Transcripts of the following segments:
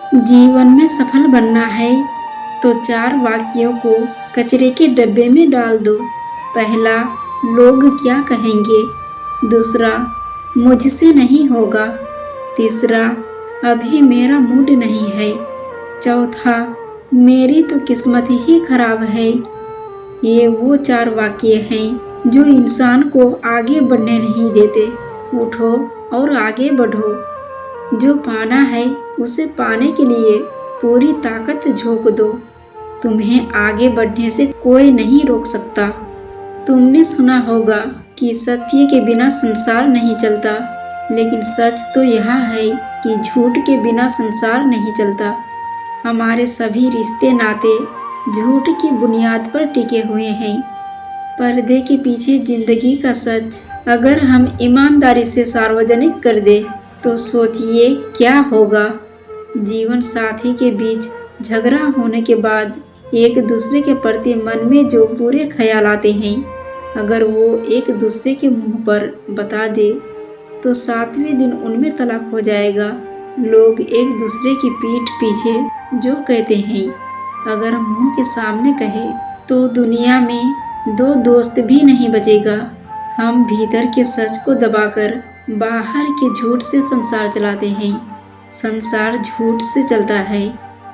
जीवन में सफल बनना है तो 4 वाक्यों को कचरे के डब्बे में डाल दो। पहला, लोग क्या कहेंगे। दूसरा, मुझसे नहीं होगा। तीसरा, अभी मेरा मूड नहीं है। चौथा, मेरी तो किस्मत ही खराब है। ये वो 4 वाक्य हैं जो इंसान को आगे बढ़ने नहीं देते। उठो और आगे बढ़ो। जो पाना है उसे पाने के लिए पूरी ताकत झोंक दो। तुम्हें आगे बढ़ने से कोई नहीं रोक सकता। तुमने सुना होगा कि सत्य के बिना संसार नहीं चलता, लेकिन सच तो यह है कि झूठ के बिना संसार नहीं चलता। हमारे सभी रिश्ते नाते झूठ की बुनियाद पर टिके हुए हैं। पर्दे के पीछे जिंदगी का सच अगर हम ईमानदारी से सार्वजनिक कर दे तो सोचिए क्या होगा। जीवन साथी के बीच झगड़ा होने के बाद एक दूसरे के प्रति मन में जो बुरे ख्याल आते हैं, अगर वो एक दूसरे के मुंह पर बता दे तो 7वें दिन उनमें तलाक हो जाएगा। लोग एक दूसरे की पीठ पीछे जो कहते हैं, अगर मुंह के सामने कहे तो दुनिया में 2 दोस्त भी नहीं बचेगा। हम भीतर के सच को दबाकर बाहर के झूठ से संसार चलाते हैं। संसार झूठ से चलता है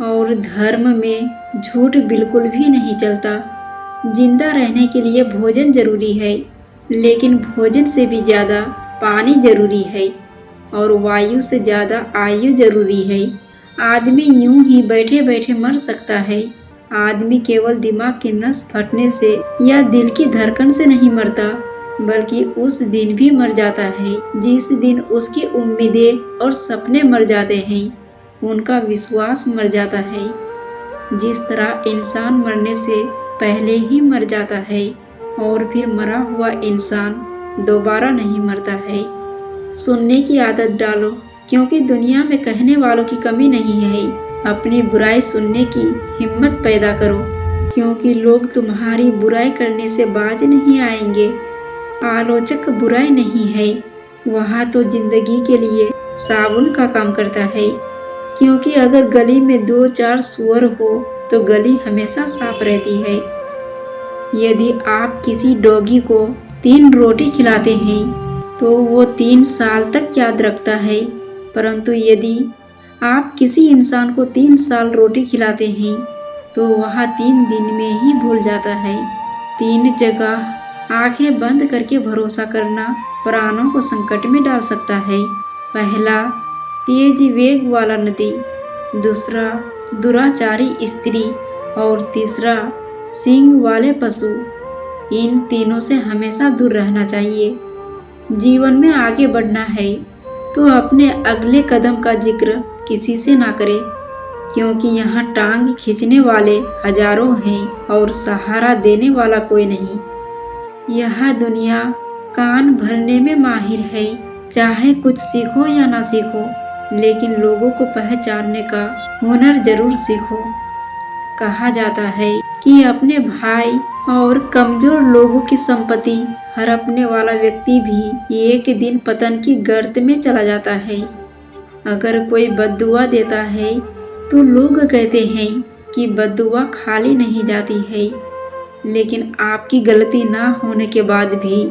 और धर्म में झूठ बिल्कुल भी नहीं चलता। जिंदा रहने के लिए भोजन जरूरी है, लेकिन भोजन से भी ज़्यादा पानी जरूरी है और वायु से ज़्यादा आयु जरूरी है। आदमी यूं ही बैठे बैठे मर सकता है। आदमी केवल दिमाग की नस फटने से या दिल की धड़कन से नहीं मरता, बल्कि उस दिन भी मर जाता है जिस दिन उसकी उम्मीदें और सपने मर जाते हैं, उनका विश्वास मर जाता है। जिस तरह इंसान मरने से पहले ही मर जाता है और फिर मरा हुआ इंसान दोबारा नहीं मरता है। सुनने की आदत डालो, क्योंकि दुनिया में कहने वालों की कमी नहीं है। अपनी बुराई सुनने की हिम्मत पैदा करो, क्योंकि लोग तुम्हारी बुराई करने से बाज नहीं आएंगे। आलोचक बुराई नहीं है, वह तो जिंदगी के लिए साबुन का काम करता है। क्योंकि अगर गली में 2-4 सूअर हो तो गली हमेशा साफ रहती है। यदि आप किसी डॉगी को 3 रोटी खिलाते हैं तो वो 3 साल तक याद रखता है, परंतु यदि आप किसी इंसान को 3 साल रोटी खिलाते हैं तो वह 3 दिन में ही भूल जाता है। 3 जगह आंखें बंद करके भरोसा करना प्राणों को संकट में डाल सकता है। पहला, तेज वेग वाला नदी। दूसरा, दुराचारी स्त्री। और तीसरा, सींग वाले पशु। इन तीनों से हमेशा दूर रहना चाहिए। जीवन में आगे बढ़ना है तो अपने अगले कदम का जिक्र किसी से ना करें, क्योंकि यहाँ टांग खींचने वाले हजारों हैं और सहारा देने वाला कोई नहीं। यह दुनिया कान भरने में माहिर है। चाहे कुछ सीखो या ना सीखो, लेकिन लोगों को पहचानने का हुनर जरूर सीखो। कहा जाता है कि अपने भाई और कमजोर लोगों की संपत्ति हड़पने वाला व्यक्ति भी एक दिन पतन की गर्त में चला जाता है। अगर कोई बद्दुआ देता है तो लोग कहते हैं कि बद्दुआ खाली नहीं जाती है, लेकिन आपकी गलती ना होने के बाद भी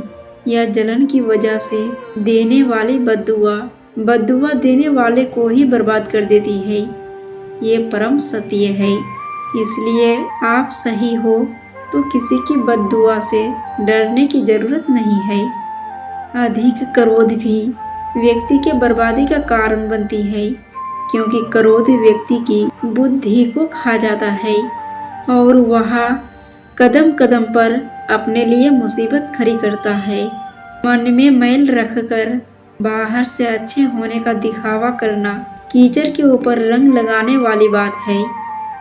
या जलन की वजह से देने वाली बद्दुआ देने वाले को ही बर्बाद कर देती है। ये परम सत्य है। इसलिए आप सही हो तो किसी की बद्दुआ से डरने की जरूरत नहीं है। अधिक क्रोध भी व्यक्ति के बर्बादी का कारण बनती है, क्योंकि क्रोध व्यक्ति की बुद्धि को खा जाता है और वह कदम कदम पर अपने लिए मुसीबत खड़ी करता है। मन में मैल रखकर बाहर से अच्छे होने का दिखावा करना कीचड़ के ऊपर रंग लगाने वाली बात है।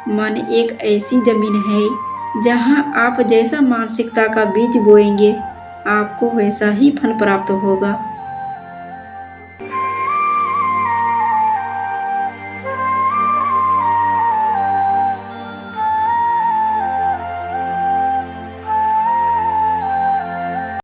मन एक ऐसी जमीन है जहां आप जैसा मानसिकता का बीज बोएंगे, आपको वैसा ही फल प्राप्त होगा।